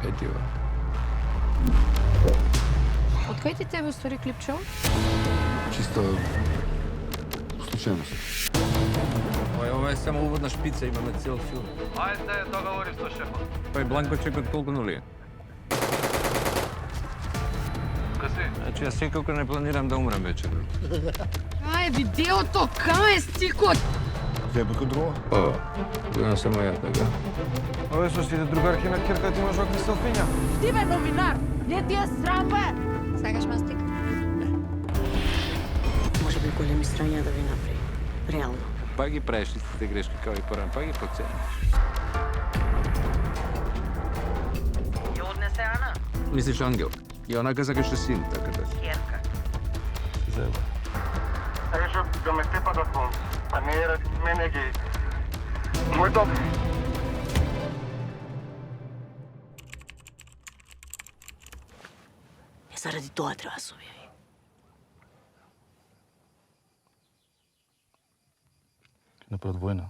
перспектива. Од кај ти тебе устари клипчо? Чисто случајност. Ова е само уводна шпица, имаме цел филм. Ајде, договори со шефот. Тој Бланко чека колку нули? Каси? Значи, јас секако не планирам да умрам вечер. Ај, видеото, кај е стикот? Зебутко друго? Ова, гледам само ја така. Ове со сите другарки на кирка ти имаш вакви селфиња. Ти бе новинар, не ти е срам бе! Сакаш мастик? Може би големи срања да ви направи. Реално. Па ги правиш истите грешки као и порано, па ги подцениш. Ја однесе Ана? Мислиш ангел? И онака сакаше син, така да. Керка. Зеба. Решав да ме степа да кон, а не е мене ги. Мојто... Заради тоа треба да се објави. Направат војна.